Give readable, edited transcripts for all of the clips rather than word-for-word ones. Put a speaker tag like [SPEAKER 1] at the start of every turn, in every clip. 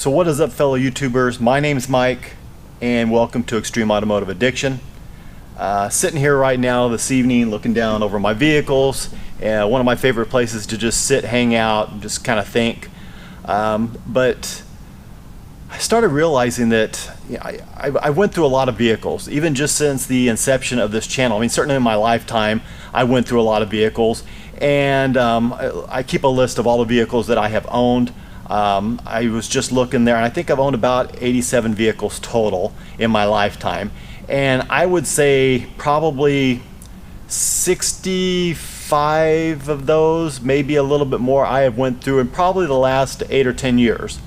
[SPEAKER 1] So what is up, fellow YouTubers? My name is Mike and welcome to Extreme Automotive Addiction. Sitting here right now this evening looking down over my vehicles, one of my favorite places to just sit, hang out, and just kind of think. But I started realizing that I went through a lot of vehicles, even just since the inception of this channel. I mean, certainly in my lifetime I went through a lot of vehicles, and I keep a list of all the vehicles that I have owned. I was just looking there, and I think I've owned about 87 vehicles total in my lifetime, and I would say probably 65 of those, maybe a little bit more, I have went through in probably the last 8 or 10 years.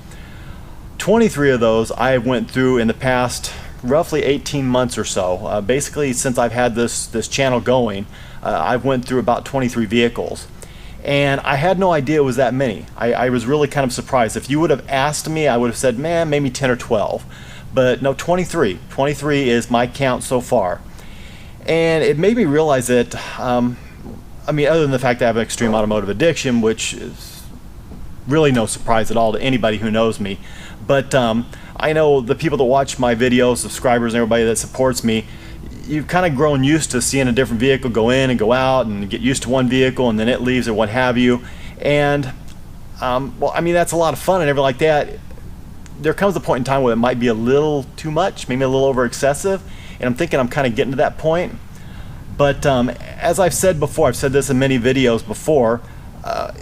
[SPEAKER 1] 23 of those I have went through in the past roughly 18 months or so. Basically, since I've had this channel going, I've went through about 23 vehicles. And I had no idea it was that many. I was really kind of surprised. If you would have asked me, I would have said, man, maybe 10 or 12. But no, 23. 23 is my count so far. And it made me realize that, I mean, other than the fact that I have an extreme automotive addiction, which is really no surprise at all to anybody who knows me. But I know the people that watch my videos, subscribers, and everybody that supports me, you've kind of grown used to seeing a different vehicle go in and go out, and get used to one vehicle and then it leaves or what have you. And well, I mean, that's a lot of fun and everything like that. There comes a point in time where it might be a little too much, maybe a little over excessive, and I'm thinking I'm kind of getting to that point. But as I've said before, I've said this in many videos before,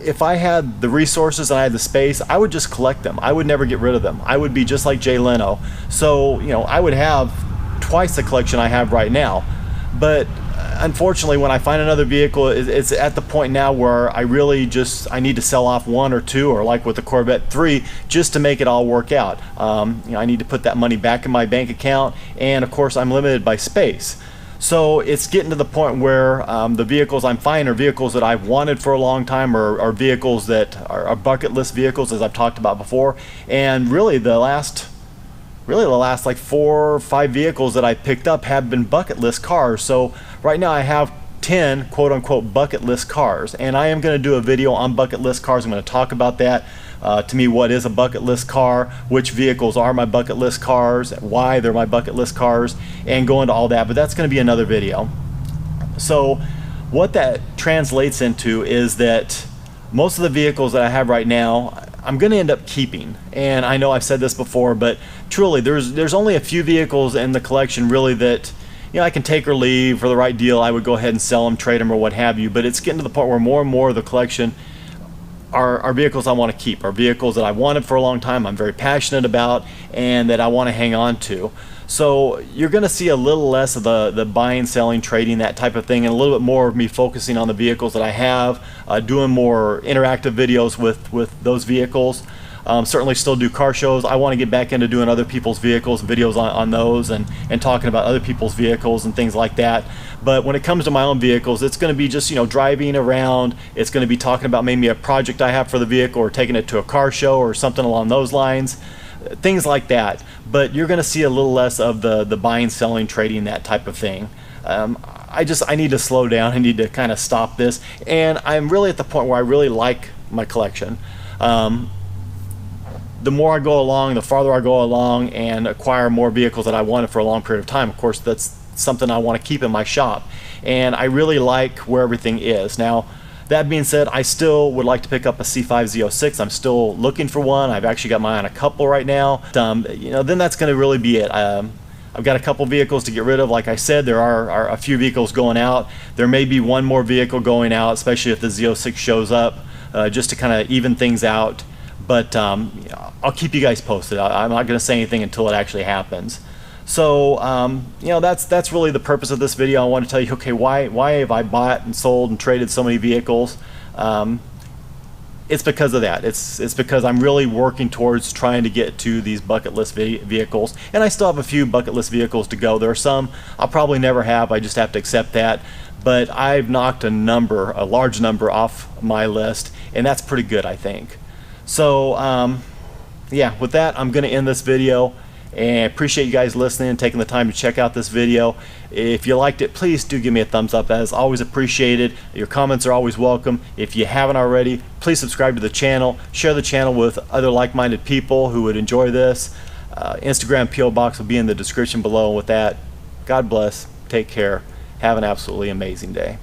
[SPEAKER 1] if I had the resources and I had the space, I would just collect them. I would never get rid of them. I would be just like Jay Leno. So, you know, I would have twice the collection I have right now. But unfortunately, when I find another vehicle, it's at the point now where I really I need to sell off 1 or 2, or like with the Corvette 3, just to make it all work out. You know, I need to put that money back in my bank account, and of course I'm limited by space. So it's getting to the point where the vehicles I'm finding are vehicles that I've wanted for a long time, or vehicles that are bucket list vehicles, as I've talked about before. And really the last like 4 or 5 vehicles that I picked up have been bucket list cars. So right now I have 10 quote-unquote bucket list cars, and I am going to do a video on bucket list cars. I'm going to talk about that. To me, what is a bucket list car, which vehicles are my bucket list cars, why they're my bucket list cars, and go into all that. But that's going to be another video. So what that translates into is that most of the vehicles that I have right now I'm going to end up keeping. And I know I've said this before, but truly there's only a few vehicles in the collection really that, you know, I can take or leave. For the right deal I would go ahead and sell them, trade them, or what have you. But it's getting to the point where more and more of the collection are vehicles I want to keep, are vehicles that I wanted for a long time, I'm very passionate about, and that I want to hang on to. So you're going to see a little less of the buying, selling, trading, that type of thing, and a little bit more of me focusing on the vehicles that I have, doing more interactive videos with those vehicles. Certainly still do car shows. I want to get back into doing other people's vehicles, videos on those, and talking about other people's vehicles and things like that. But when it comes to my own vehicles, it's going to be just, you know, driving around. It's going to be talking about maybe a project I have for the vehicle, or taking it to a car show or something along those lines. Things like that. But you're going to see a little less of the buying, selling, trading, that type of thing. I need to slow down. I need to kind of stop this, and I'm really at the point where I really like my collection. The more I go along, the farther I go along and acquire more vehicles that I wanted for a long period of time. Of course, that's something I want to keep in my shop, and I really like where everything is. Now, that being said, I still would like to pick up a C5 Z06. I'm still looking for one. I've actually got mine on a couple right now. You know, then that's going to really be it. I've got a couple vehicles to get rid of. Like I said, there are a few vehicles going out. There may be one more vehicle going out, especially if the Z06 shows up, just to kind of even things out. But I'll keep you guys posted. I'm not going to say anything until it actually happens. So you know, that's really the purpose of this video. I want to tell you, okay, why have I bought and sold and traded so many vehicles? It's because of that. It's because I'm really working towards trying to get to these bucket list vehicles, and I still have a few bucket list vehicles to go. There are some I'll probably never have. I just have to accept that. But I've knocked a large number off my list, and that's pretty good, I think. So yeah, with that, I'm going to end this video, And appreciate you guys listening and taking the time to check out this video. If you liked it, please do give me a thumbs up. As always appreciated. Your comments are always welcome. If you haven't already, please subscribe to the channel. Share the channel with other like-minded people who would enjoy this. Instagram P.O. Box will be in the description below. And with that, God bless. Take care. Have an absolutely amazing day.